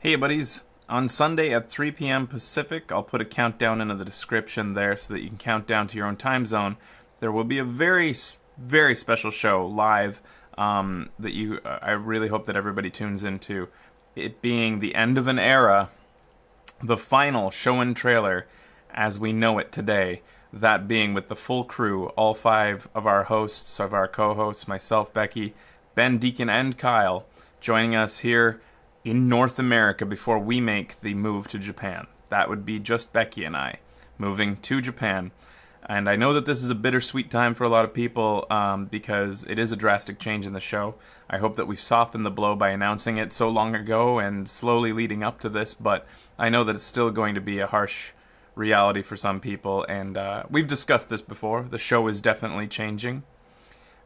Hey buddies, on Sunday at 3 p.m. Pacific, I'll put a countdown into the description there so that you can count down to your own time zone. There will be a very special show live I really hope that everybody tunes into. It being the end of an era, the final show and trailer as we know it today. That being with the full crew, all five of our hosts, of our co-hosts, myself, Becky, Ben, Deacon, and Kyle, joining us here in North America before we make the move to Japan. That would be just Becky and I moving to Japan. And I know that this is a bittersweet time for a lot of people because it is a drastic change in the show. I hope that we've softened the blow by announcing it so long ago and slowly leading up to this, but I know that it's still going to be a harsh reality for some people, and we've discussed this before. The show is definitely changing.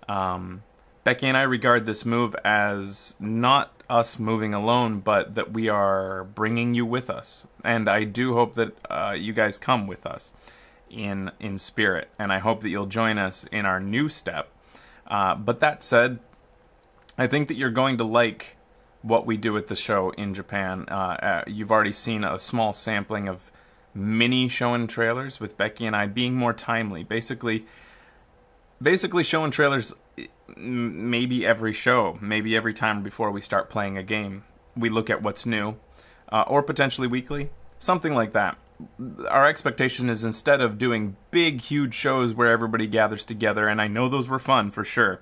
Becky and I regard this move as not us moving alone, but that we are bringing you with us. And I do hope that you guys come with us in spirit, and I hope that you'll join us in our new step. But that said, I think that you're going to like what we do at the show in Japan. You've already seen a small sampling of mini show and trailers with Becky and I being more timely. Basically show and trailers maybe every show, maybe every time before we start playing a game. We look at what's new, or potentially weekly, something like that. Our expectation is instead of doing big, huge shows where everybody gathers together, and I know those were fun for sure,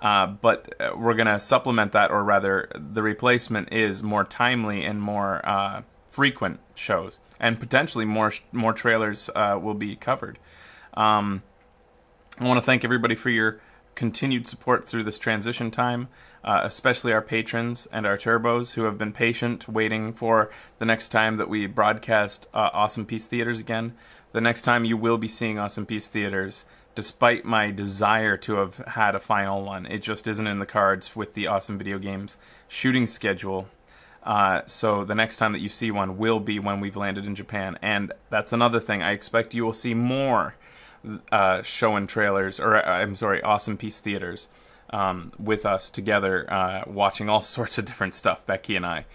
but we're going to supplement that, or rather, the replacement is more timely and more frequent shows, and potentially more trailers will be covered. I want to thank everybody for your continued support through this transition time, especially our patrons and our turbos who have been patient waiting for the next time that we broadcast Awesome Peace Theaters again. The next time you will be seeing Awesome Peace Theaters, despite my desire to have had a final one. It just isn't in the cards with the Awesome Video Games shooting schedule. So the next time that you see one will be when we've landed in Japan. And that's another thing. I expect you will see more show and trailers, Awesome Peace Theaters, with us together, watching all sorts of different stuff, Becky and I,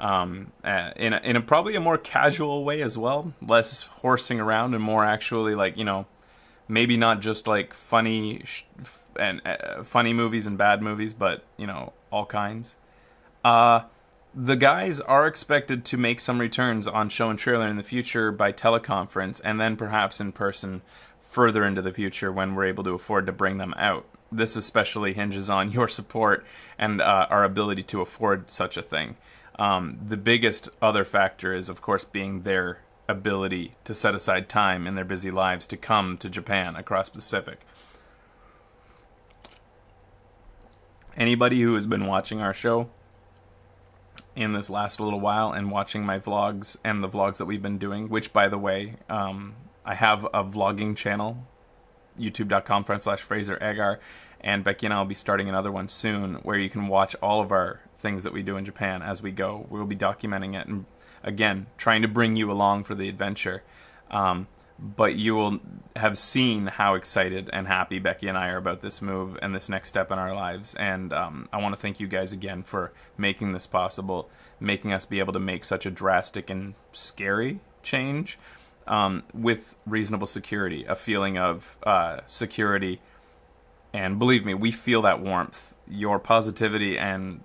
in a probably a more casual way as well, less horsing around and more actually maybe not just like funny movies and bad movies, but all kinds. The guys are expected to make some returns on show and trailer in the future by teleconference, and then perhaps in person further into the future when we're able to afford to bring them out. This especially hinges on your support and our ability to afford such a thing. The biggest other factor is, of course, being their ability to set aside time in their busy lives to come to Japan across Pacific. Anybody who has been watching our show in this last little while and watching my vlogs and the vlogs that we've been doing, which, by the way, I have a vlogging channel, youtube.com/Fraser Agar, and Becky and I will be starting another one soon where you can watch all of our things that we do in Japan as we go. We'll be documenting it and, again, trying to bring you along for the adventure. But you will have seen how excited and happy Becky and I are about this move and this next step in our lives. And I want to thank you guys again for making this possible, making us be able to make such a drastic and scary change with reasonable security, a feeling of security. And believe me, we feel that warmth, your positivity, and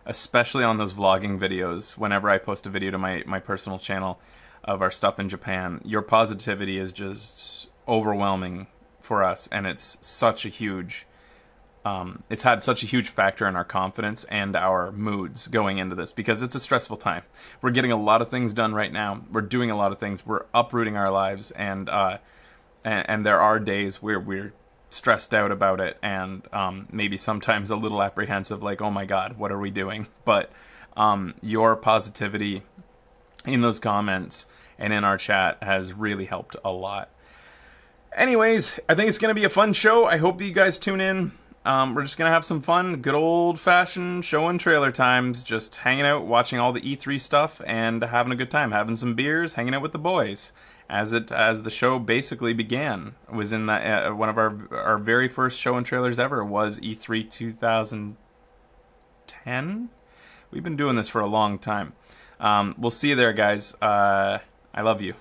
especially on those vlogging videos, whenever I post a video to my personal channel of our stuff in Japan, your positivity is just overwhelming for us, and it's such a huge it's had such a huge factor in our confidence and our moods going into this, because it's a stressful time. We're getting a lot of things done right now. We're doing a lot of things. We're uprooting our lives, and there are days where we're stressed out about it, and maybe sometimes a little apprehensive, like, oh my god, what are we doing? But your positivity in those comments and in our chat has really helped a lot. Anyways, I think it's going to be a fun show. I hope you guys tune in. We're just going to have some fun, good old-fashioned show and trailer times, just hanging out, watching all the E3 stuff, and having a good time, having some beers, hanging out with the boys. As the show basically began, it was in that one of our very first show and trailers ever was E3 2010. We've been doing this for a long time. We'll see you there, guys. I love you.